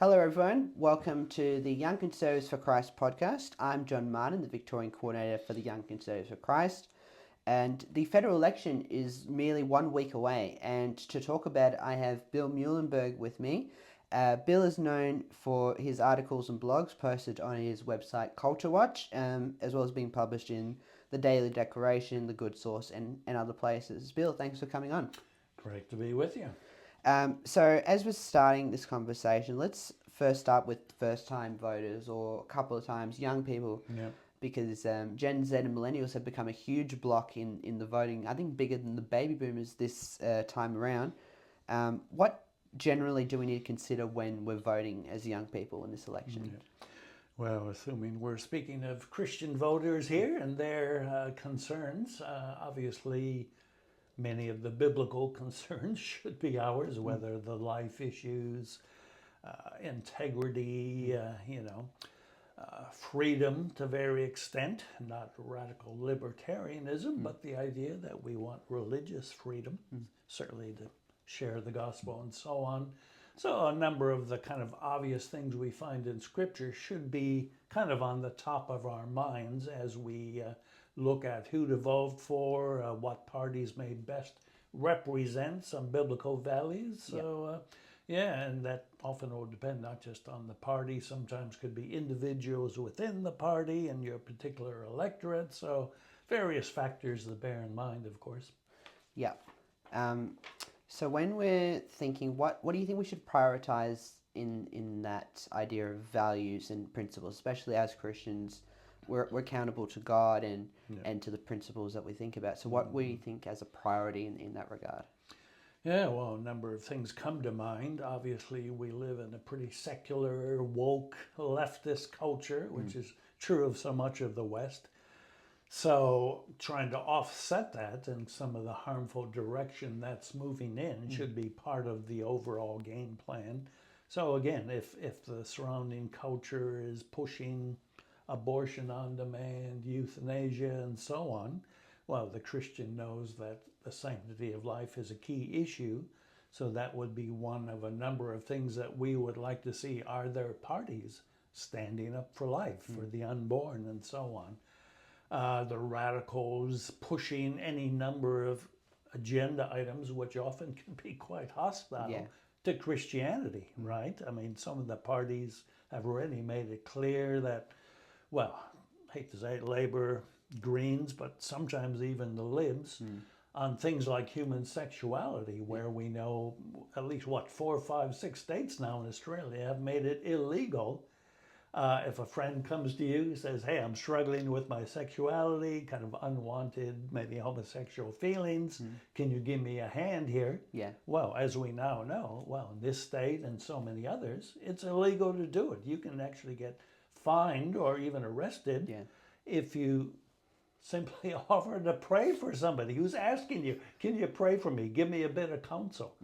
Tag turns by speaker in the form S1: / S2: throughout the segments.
S1: Hello, everyone. Welcome to the Young Conservatives for Christ podcast. I'm John Martin, the Victorian coordinator for the Young Conservatives for Christ. And the federal election is merely 1 week away. And to talk about it, I have Bill Muehlenberg with me. Bill is known for his articles and blogs posted on his website Culture Watch, as well as being published in the Daily Declaration, the Good Source, and other places. Bill, thanks for coming on.
S2: Great to be with you.
S1: So as we're starting this conversation, let's first start with first-time voters, or a couple of times young people,
S2: Yeah.
S1: because Gen Z and millennials have become a huge block in the voting, I think bigger than the baby boomers this time around. What generally do we need to consider when we're voting as young people in this election?
S2: Yeah. Well, assuming we're speaking of Christian voters here and their concerns, obviously many of the biblical concerns should be ours, whether the life issues, integrity, freedom to very extent, not radical libertarianism, but the idea that we want religious freedom, certainly to share the gospel and so on. So a number of the kind of obvious things we find in Scripture should be kind of on the top of our minds as we look at who to vote for, what parties may best represent some biblical values. So, and that often will depend not just on the party, sometimes could be individuals within the party and your particular electorate. So various factors to bear in mind, of course.
S1: Yeah. So when we're thinking, what do you think we should prioritize in that idea of values and principles, especially as Christians? We're accountable to God and to the principles that we think about. So what we think as a priority in that regard?
S2: Yeah, well, a number of things come to mind. Obviously, we live in a pretty secular, woke, leftist culture, which is true of so much of the West. So trying to offset that and some of the harmful direction that's moving in should be part of the overall game plan. So again, if the surrounding culture is pushing abortion on demand, euthanasia, and so on, well, the Christian knows that the sanctity of life is a key issue. So that would be one of a number of things that we would like to see. Are there parties standing up for life, for the unborn, and so on? The radicals pushing any number of agenda items, which often can be quite hostile to Christianity, right? I mean, some of the parties have already made it clear that, well, I hate to say it, Labor, Greens, but sometimes even the Libs, on things like human sexuality, where we know at least, 4, 5, 6 states now in Australia have made it illegal. If a friend comes to you and says, hey, I'm struggling with my sexuality, kind of unwanted, maybe homosexual feelings, can you give me a hand here?
S1: Yeah.
S2: Well, as we now know, well, in this state and so many others, it's illegal to do it. You can actually get fined or even arrested if you simply offer to pray for somebody who's asking you, can you pray for me? Give me a bit of counsel.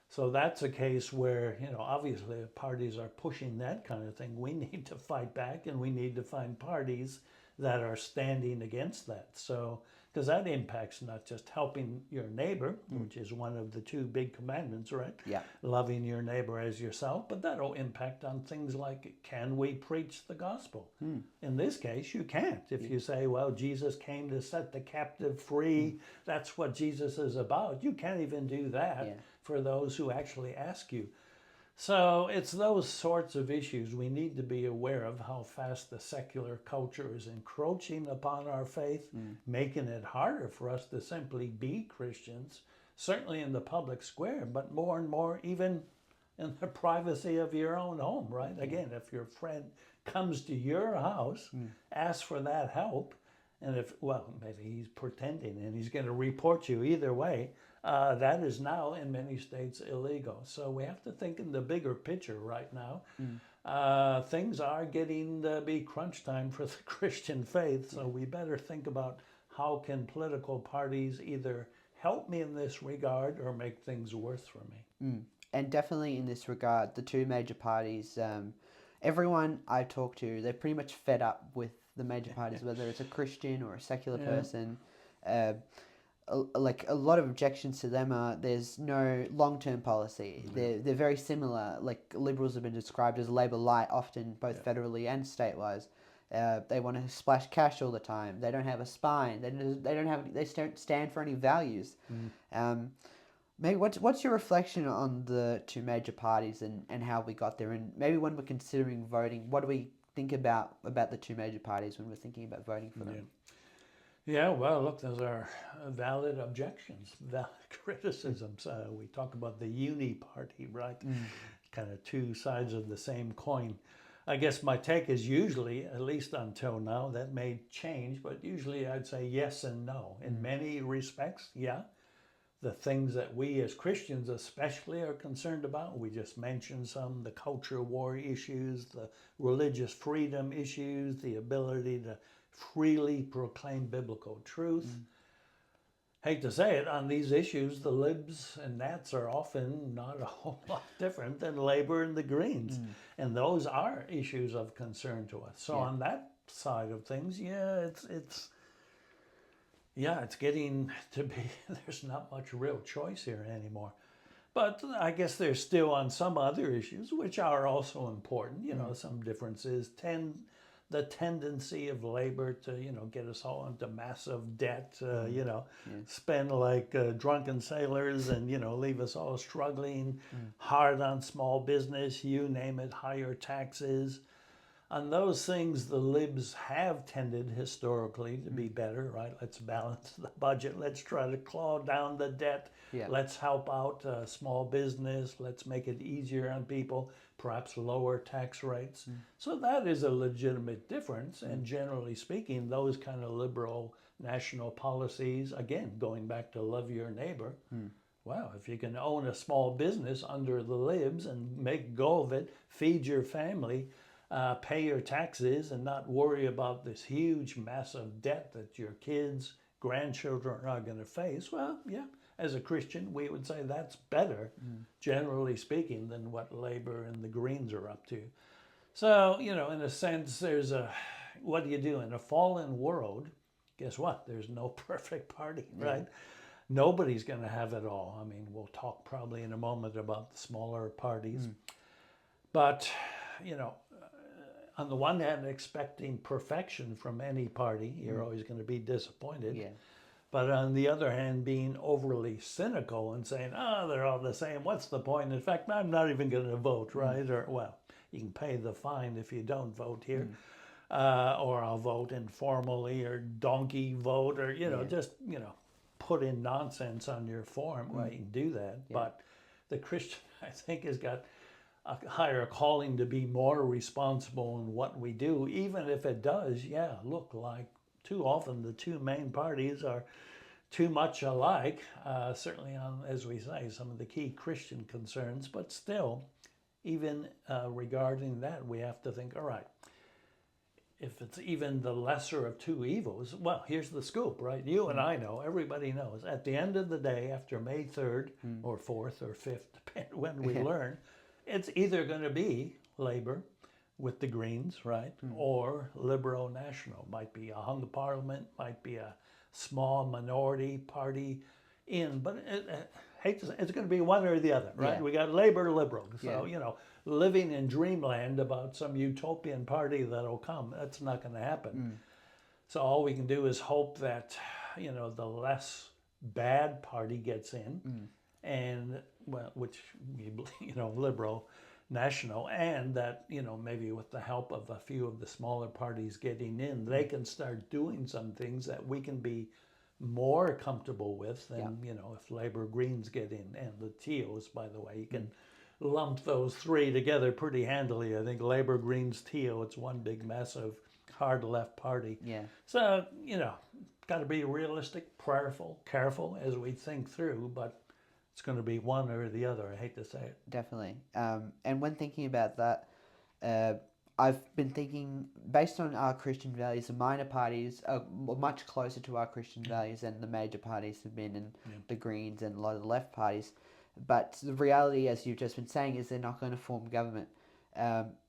S2: So that's a case where, obviously if parties are pushing that kind of thing, we need to fight back and we need to find parties that are standing against that. So, because that impacts not just helping your neighbor, which is one of the 2 big commandments, right?
S1: Yeah.
S2: Loving your neighbor as yourself, but that'll impact on things like, can we preach the gospel? In this case, you can't. If you say, well, Jesus came to set the captive free, that's what Jesus is about, you can't even do that for those who actually ask you. So it's those sorts of issues we need to be aware of, how fast the secular culture is encroaching upon our faith, making it harder for us to simply be Christians, certainly in the public square, but more and more even in the privacy of your own home, right? Again, if your friend comes to your house, asks for that help, and if, well, maybe he's pretending and he's going to report you either way, that is now in many states illegal. So we have to think in the bigger picture right now. Things are getting to be crunch time for the Christian faith, so we better think about how can political parties either help me in this regard or make things worse for me.
S1: And definitely in this regard, the 2 major parties, everyone I talk to, they're pretty much fed up with the major parties, whether it's a Christian or a secular person. like a lot of objections to them are there's no long-term policy. They're very similar. Like Liberals have been described as Labor light, often both federally and state-wise. They want to splash cash all the time. They don't have a spine. They don't stand for any values. Maybe what's your reflection on the two major parties and how we got there, and maybe when we're considering voting, what do we think about the two major parties when we're thinking about voting for them?
S2: Yeah, well, look, those are valid objections, valid criticisms. We talk about the uni party, right? Kind of two sides of the same coin. I guess my take is usually, at least until now, that may change, but usually I'd say yes and no. In many respects, yeah. The things that we as Christians especially are concerned about, we just mentioned some, the culture war issues, the religious freedom issues, the ability to freely proclaim biblical truth. Hate to say it, on these issues, the libs and nats are often not a whole lot different than Labor and the Greens. And those are issues of concern to us. So on that side of things, it's getting to be, there's not much real choice here anymore. But I guess there's still on some other issues, which are also important, some differences. The tendency of Labor to, get us all into massive debt, spend like drunken sailors and, leave us all struggling, hard on small business, you name it, higher taxes. On those things, the libs have tended historically to be better, right? Let's balance the budget. Let's try to claw down the debt. Let's help out small business. Let's make it easier on people, perhaps lower tax rates. So that is a legitimate difference. And generally speaking, those kind of liberal national policies, again, going back to love your neighbor, wow, if you can own a small business under the libs and make go of it, feed your family, pay your taxes and not worry about this huge, massive debt that your kids, grandchildren are going to face, well, yeah, as a Christian, we would say that's better, generally speaking, than what Labor and the Greens are up to. So, in a sense, what do you do? In a fallen world, guess what? There's no perfect party, right? Nobody's going to have it all. I mean, we'll talk probably in a moment about the smaller parties. But, on the one hand, expecting perfection from any party, you're always going to be disappointed. But on the other hand, being overly cynical and saying, they're all the same, what's the point? In fact, I'm not even going to vote, right? Or, well, you can pay the fine if you don't vote here. Or I'll vote informally, or donkey vote, or, just, put in nonsense on your form. Well, you can do that. But the Christian, I think, has got a higher calling to be more responsible in what we do, even if it does, look like too often the two main parties are too much alike, certainly on, as we say, some of the key Christian concerns, but still, even regarding that, we have to think, all right, if it's even the lesser of two evils, well, here's the scoop, right? You and I know, everybody knows, at the end of the day, after May 3rd or 4th or 5th, depending when we learn, it's either going to be Labor with the Greens, right, or Liberal National. Might be a hung parliament, might be a small minority party but hate to say, it's going to be one or the other, right? We got Labor, Liberal. So, living in dreamland about some utopian party that'll come, that's not going to happen. So all we can do is hope that, the less bad party gets in, and, well, which, Liberal, National, and that, maybe with the help of a few of the smaller parties getting in, they can start doing some things that we can be more comfortable with than, if Labor, Greens get in, and the Teals, by the way, you can lump those three together pretty handily. I think Labor, Greens, Teal, it's one big, massive, hard left party. So, got to be realistic, prayerful, careful as we think through, but it's going to be one or the other. I hate to say it.
S1: Definitely. And when thinking about that, I've been thinking, based on our Christian values, the minor parties are much closer to our Christian values than the major parties have been, and the Greens and a lot of the left parties. But the reality, as you've just been saying, is they're not going to form government.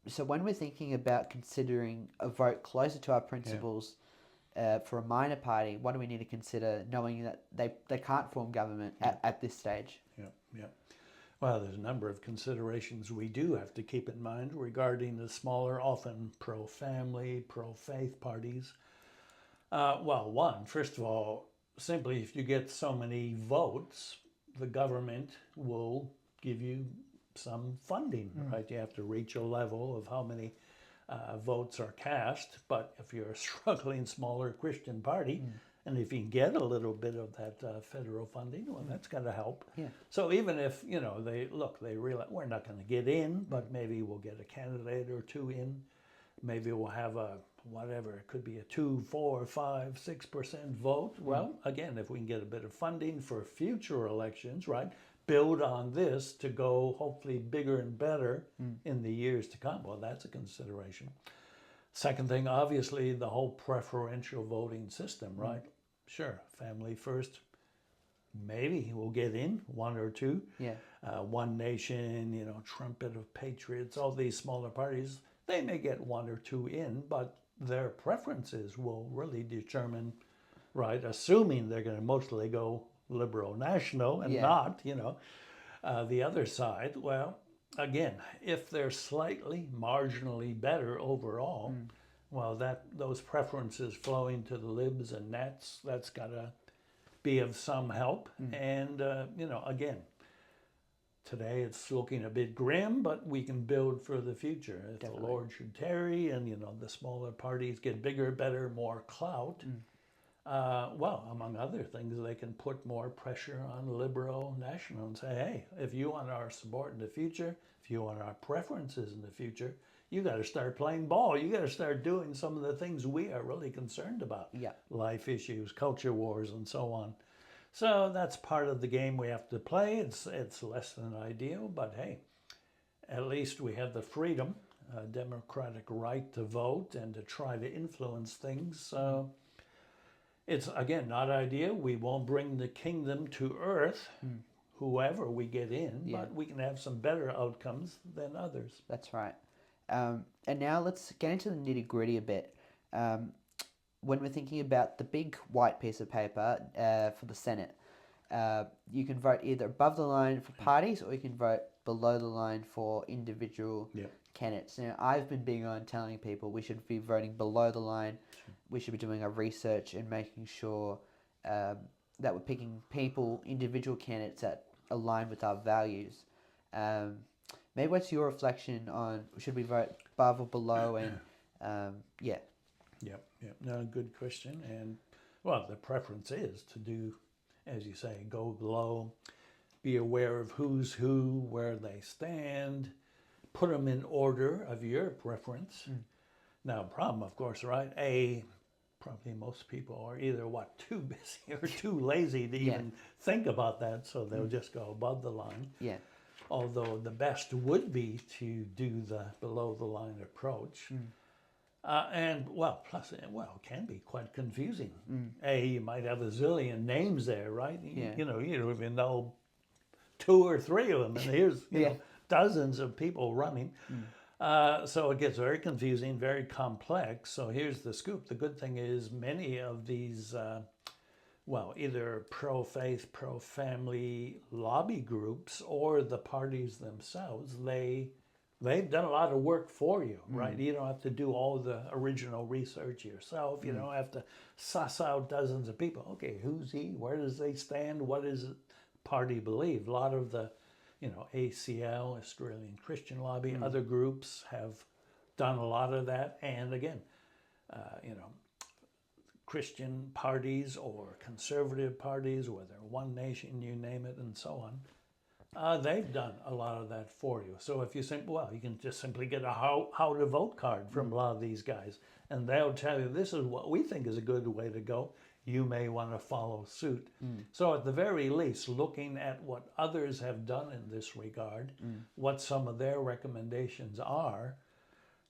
S1: So when we're thinking about considering a vote closer to our principles, for a minor party, what do we need to consider knowing that they can't form government at this stage?
S2: Yeah, yeah. Well, there's a number of considerations we do have to keep in mind regarding the smaller, often pro-family, pro-faith parties. First of all, simply if you get so many votes, the government will give you some funding, right? You have to reach a level of how many votes are cast. But if you're a struggling, smaller Christian party, and if you can get a little bit of that federal funding, well, that's going to help.
S1: Yeah.
S2: So even if, they realize we're not going to get in, but maybe we'll get a candidate or two in. Maybe we'll have it could be a 2, 4, 5, 6% vote. Well, again, if we can get a bit of funding for future elections, right, build on this to go hopefully bigger and better in the years to come. Well, that's a consideration. Second thing, obviously, the whole preferential voting system, right? Sure, family first. Maybe we'll get in 1 or 2.
S1: Yeah.
S2: One Nation, Trumpet of Patriots, all these smaller parties, they may get 1 or 2 in, but their preferences will really determine, right? Assuming they're going to mostly go liberal national and not, the other side. Well, again, if they're slightly marginally better overall, well, those preferences flowing to the libs and nats, that's got to be of some help. And, again, today it's looking a bit grim, but we can build for the future. If the Lord should tarry and, the smaller parties get bigger, better, more clout, among other things, they can put more pressure on liberal national and say, hey, if you want our support in the future, if you want our preferences in the future, you got to start playing ball. You got to start doing some of the things we are really concerned about.
S1: Yeah.
S2: Life issues, culture wars, and so on. So that's part of the game we have to play. It's less than ideal, but hey, at least we have the freedom, democratic right to vote and to try to influence things. So it's, again, not ideal. We won't bring the kingdom to earth, whoever we get in, but we can have some better outcomes than others.
S1: That's right. And now let's get into the nitty-gritty a bit. When we're thinking about the big white piece of paper for the Senate, you can vote either above the line for parties or you can vote below the line for individual candidates. Now, I've been big on telling people we should be voting below the line. We should be doing our research and making sure that we're picking individual candidates that align with our values. Maybe what's your reflection on should we vote above or below? And
S2: Yep. No, good question. And well, the preference is to do, as you say, go below, be aware of who's who, where they stand, put them in order of your preference. Now, problem, of course, right? Probably most people are either too busy or too lazy to even think about that, so they'll just go above the line.
S1: Yeah.
S2: Although the best would be to do the below the line approach. Plus, it can be quite confusing. You might have a zillion names there, right? You don't even know 2 or 3 of them, and here's dozens of people running. So it gets very confusing, very complex. So here's the scoop. The good thing is many of these, either pro-faith, pro-family lobby groups or the parties themselves, they've done a lot of work for you, right? You don't have to do all the original research yourself. You don't have to suss out dozens of people. Okay, who's he? Where does they stand? What does the party believe? A lot of the, ACL, Australian Christian Lobby, other groups have done a lot of that. And again, Christian parties or conservative parties, whether One Nation, you name it, and so on, they've done a lot of that for you. So if you think, you can just simply get a how to vote card from a lot of these guys, and they'll tell you this is what we think is a good way to go. You may want to follow suit. So at the very least, looking at what others have done in this regard, what some of their recommendations are,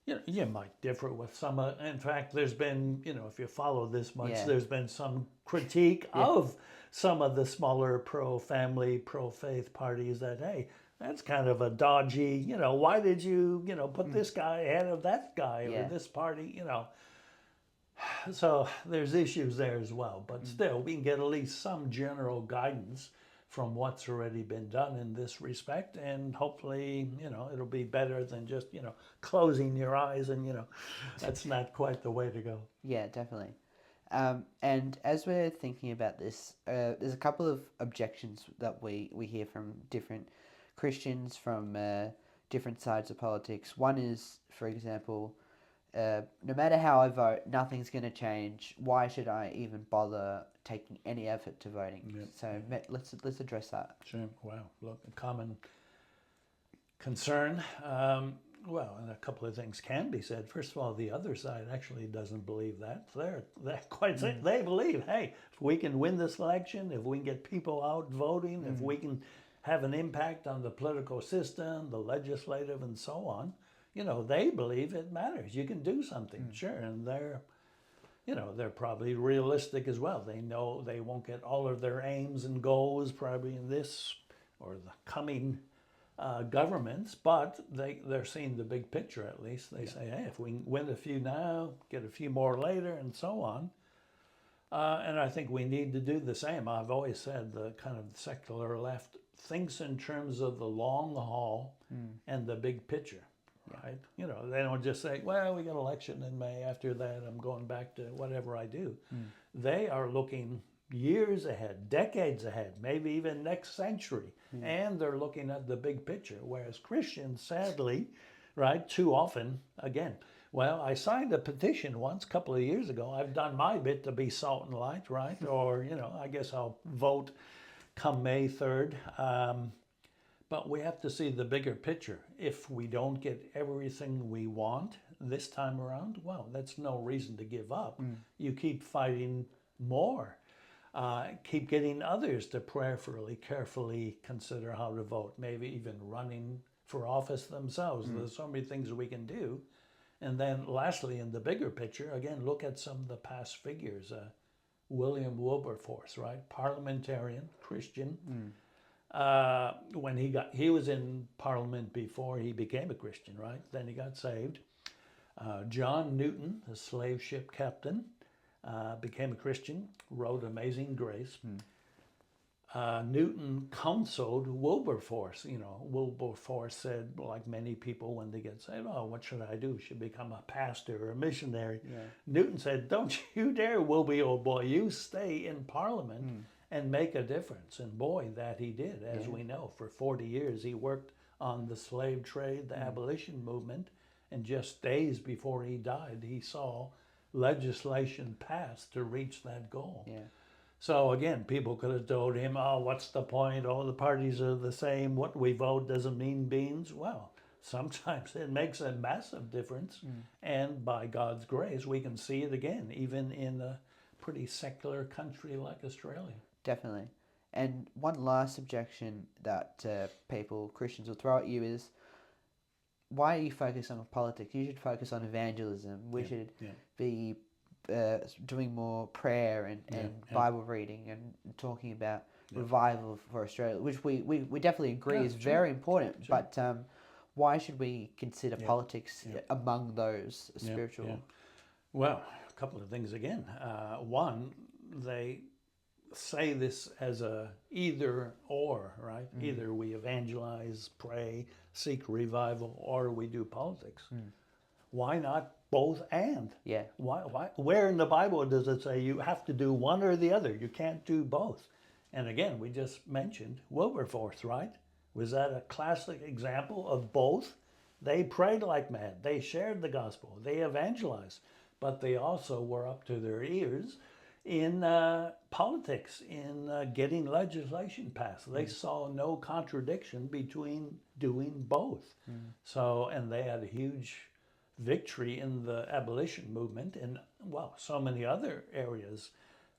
S2: you might differ with some. In fact, there's been, if you follow this much, there's been some critique of some of the smaller pro-family, pro-faith parties that, hey, that's kind of a dodgy, why did you, put this guy ahead of that guy or this party, So there's issues there as well, but still, we can get at least some general guidance from what's already been done in this respect, and hopefully, it'll be better than just, closing your eyes, and that's not quite the way to go.
S1: Yeah, definitely. And as we're thinking about this, there's a couple of objections that we hear from different Christians from different sides of politics. One is, for example, no matter how I vote, nothing's going to change. Why should I even bother taking any effort to voting?
S2: Yep.
S1: So let's address that.
S2: Sure. Wow. Look, a common concern. Well, and a couple of things can be said. First of all, the other side actually doesn't believe that. They're quite they believe, hey, if we can win this election, if we can get people out voting, if we can have an impact on the political system, the legislative, and so on, they believe it matters. You can do something, sure, and they're probably realistic as well. They know they won't get all of their aims and goals probably in this or the coming governments, but they're seeing the big picture at least. They say, hey, if we can win a few now, get a few more later, and so on. And I think we need to do the same. I've always said the kind of secular left thinks in terms of the long haul and the big picture, right? They don't just say, well, we got election in May. After that, I'm going back to whatever I do. They are looking years ahead, decades ahead, maybe even next century. And they're looking at the big picture. Whereas Christians, sadly, right, too often, again, well, I signed a petition once, a couple of years ago. I've done my bit to be salt and light, right? Or, I guess I'll vote come May 3rd. But we have to see the bigger picture. If we don't get everything we want this time around, well, that's no reason to give up. You keep fighting more. Keep getting others to prayerfully, carefully consider how to vote, maybe even running for office themselves. There's so many things we can do. And then lastly, in the bigger picture, again, look at some of the past figures. William Wilberforce, right? Parliamentarian, Christian. When he was in Parliament before he became a Christian, right? Then he got saved. John Newton, the slave ship captain, became a Christian, wrote Amazing Grace. Newton counseled Wilberforce. Wilberforce said, like many people when they get saved, oh, what should I do? Should become a pastor or a missionary. Newton said, don't you dare, Wilby, old boy. You stay in Parliament and make a difference. And boy, that he did, as we know. For 40 years, he worked on the slave trade, the abolition movement, and just days before he died, he saw legislation passed to reach that goal. So again, people could have told him, oh, what's the point? All the parties are the same. What we vote doesn't mean beans. Well, sometimes it makes a massive difference. And by God's grace, we can see it again, even in a pretty secular country like Australia.
S1: Definitely. And one last objection that Christians will throw at you is, why are you focused on politics? You should focus on evangelism. We should be doing more prayer and Bible reading and talking about revival for Australia, which we definitely agree is very important. But why should we consider politics among those spiritual?
S2: Well, a couple of things again. One, they say this as a either or, right? Either we evangelize, pray, seek revival, or we do politics. Why not both and? Why? Where in the Bible does it say you have to do one or the other? You can't do both. And again, we just mentioned Wilberforce, right? Was that a classic example of both? They prayed like mad. They shared the gospel. They evangelized. But they also were up to their ears in politics, in getting legislation passed. They saw no contradiction between doing both. So, and they had a huge victory in the abolition movement and, well, so many other areas.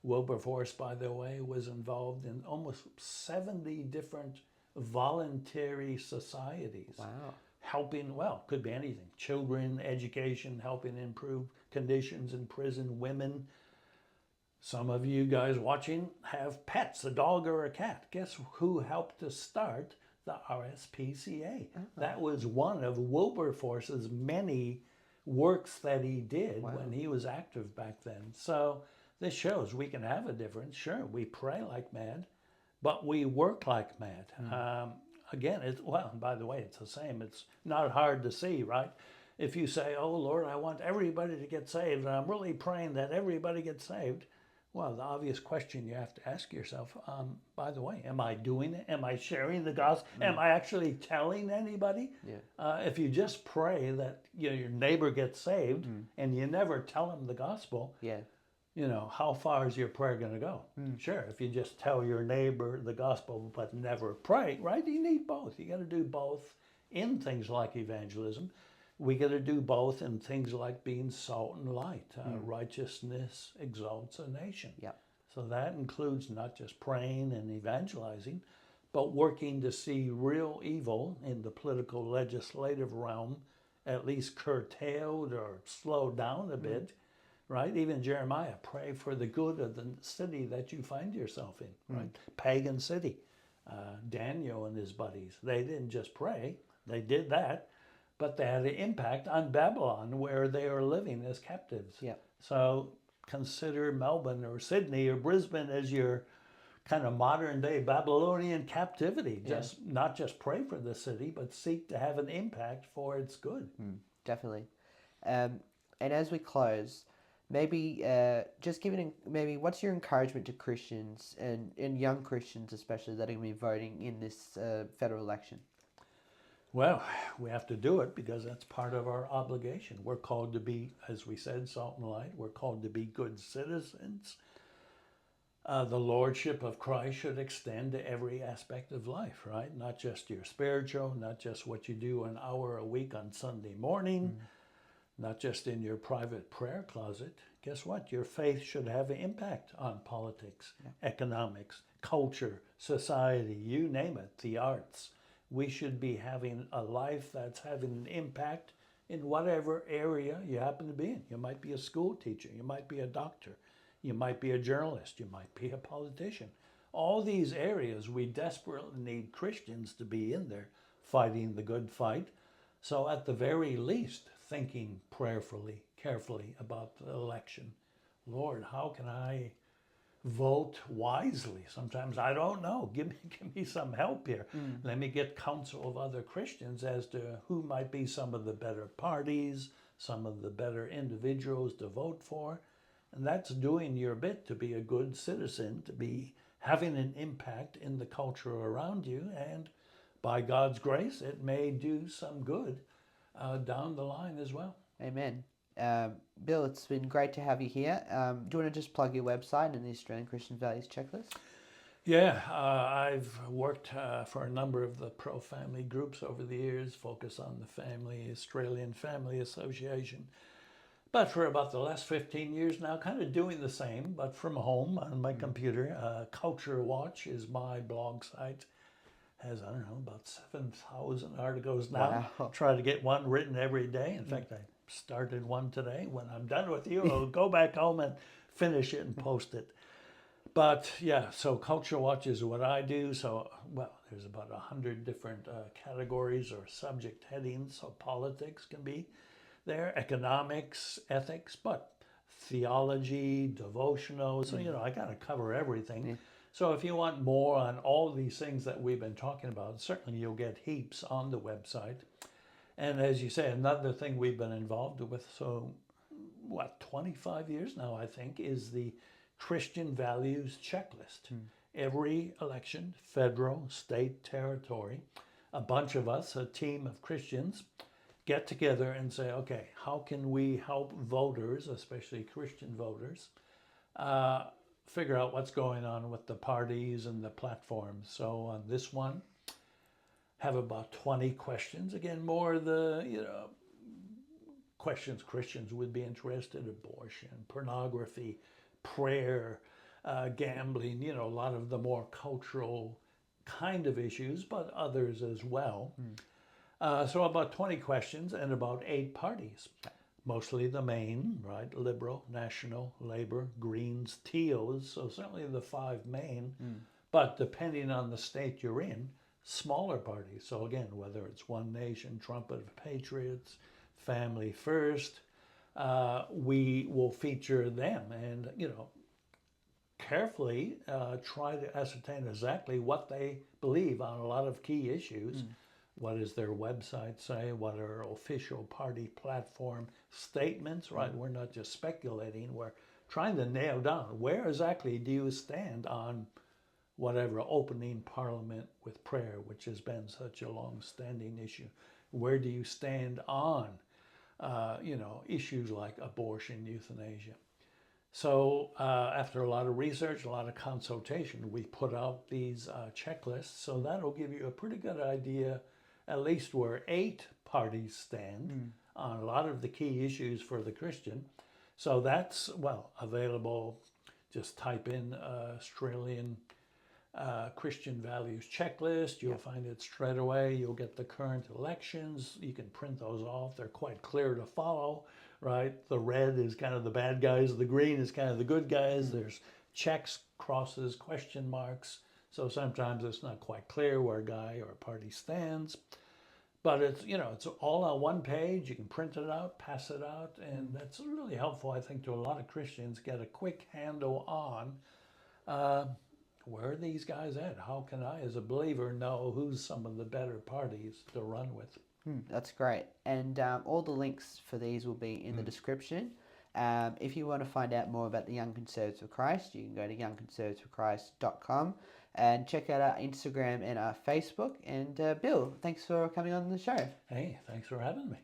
S2: Wilberforce, by the way, was involved in almost 70 different voluntary societies.
S1: Wow.
S2: Helping, well, could be anything. Children, education, helping improve conditions in prison, women. Some of you guys watching have pets, a dog or a cat. Guess who helped to start the RSPCA? That was one of Wilberforce's many works that he did
S1: Wow.
S2: when he was active back then. So this shows we can have a difference. Sure, we pray like mad, but we work like mad. Again, well, and by the way, it's the same. It's not hard to see, right? If you say, oh, Lord, I want everybody to get saved, and I'm really praying that everybody gets saved, well, the obvious question you have to ask yourself, by the way, am I doing it? Am I sharing the gospel? Am I actually telling anybody?
S1: Yeah.
S2: If you just pray that your neighbor gets saved and you never tell them the gospel,
S1: Yeah.
S2: how far is your prayer going to go? Sure, if you just tell your neighbor the gospel but never pray, right? You need both. You got to do both in things like evangelism. We got to do both in things like being salt and light. Righteousness exalts a nation.
S1: Yep.
S2: So that includes not just praying and evangelizing, but working to see real evil in the political legislative realm at least curtailed or slowed down a bit. Right? Even Jeremiah, pray for the good of the city that you find yourself in, right? Pagan city. Daniel and his buddies, they didn't just pray, they did that, but they had an impact on Babylon where they are living as captives.
S1: Yeah.
S2: So consider Melbourne or Sydney or Brisbane as your kind of modern day Babylonian captivity. Just not just pray for the city, but seek to have an impact for its good.
S1: Definitely. And as we close, maybe just maybe what's your encouragement to Christians and young Christians especially that are going to be voting in this federal election?
S2: Well, we have to do it because that's part of our obligation. We're called to be, as we said, salt and light. We're called to be good citizens. The lordship of Christ should extend to every aspect of life, right? Not just your spiritual, not just what you do an hour a week on Sunday morning, not just in your private prayer closet. Guess what? Your faith should have an impact on politics, economics, culture, society, you name it, the arts. We should be having a life that's having an impact in whatever area you happen to be in. You might be a school teacher, you might be a doctor, you might be a journalist, you might be a politician. All these areas we desperately need Christians to be in there fighting the good fight. So at the very least, thinking prayerfully, carefully about the election. Lord, how can I vote wisely? Sometimes I don't know. Give me some help here. Let me get counsel of other Christians as to who might be some of the better parties, some of the better individuals to vote for. And that's doing your bit to be a good citizen, to be having an impact in the culture around you. And by God's grace, it may do some good down the line as well.
S1: Amen. Bill, it's been great to have you here. Do you want to just plug your website and the Australian Christian Values Checklist?
S2: Yeah, I've worked for a number of the pro-family groups over the years, focus on the family, Australian Family Association. But for about the last 15 years now, kind of doing the same, but from home on my computer. Culture Watch is my blog site. Has, I don't know, about 7,000 articles now.
S1: Wow.
S2: Try to get one written every day. In fact, I started one today. When I'm done with you, I'll go back home and finish it and post it. But yeah, so Culture Watch is what I do. So, well, there's about 100 different categories or subject headings. So politics can be there, economics, ethics, but theology, devotional. So, I got to cover everything.
S1: Yeah.
S2: So if you want more on all these things that we've been talking about, certainly you'll get heaps on the website. And as you say, another thing we've been involved with, 25 years now, I think, is the Christian Values Checklist. Every election, federal, state, territory, a bunch of us, a team of Christians, get together and say, okay, how can we help voters, especially Christian voters, figure out what's going on with the parties and the platforms. So on this one, have about 20 questions. Again, more the, questions Christians would be interested: abortion, pornography, prayer, gambling, a lot of the more cultural kind of issues, but others as well. So about 20 questions and about 8 parties. Mostly the main, right? Liberal, National, Labor, Greens, Teals. So certainly the 5 main. But depending on the state you're in, smaller parties. So again, whether it's One Nation, Trumpet of Patriots, family first, we will feature them and, carefully try to ascertain exactly what they believe on a lot of key issues. What does their website say? What are official party platform statements, right? We're not just speculating. We're trying to nail down where exactly do you stand on whatever opening Parliament with prayer, which has been such a long-standing issue. Where do you stand on, issues like abortion, euthanasia? So after a lot of research, a lot of consultation, we put out these checklists. So that'll give you a pretty good idea, at least where 8 parties stand on a lot of the key issues for the Christian. So that's, available. Just type in Australian Christian values checklist. You'll find it straight away. You'll get the current elections. You can print those off. They're quite clear to follow, right? The red is kind of the bad guys. The green is kind of the good guys. There's checks, crosses, question marks. So sometimes it's not quite clear where a guy or a party stands. But it's all on one page. You can print it out, pass it out, and that's really helpful, I think, to a lot of Christians. Get a quick handle on where are these guys at? How can I, as a believer, know who's some of the better parties to run with?
S1: That's great. And all the links for these will be in the description. If you want to find out more about the Young Conservatives for Christ, you can go to youngconservativesforchrist.com and check out our Instagram and our Facebook. And Bill, thanks for coming on the show.
S2: Hey, thanks for having me.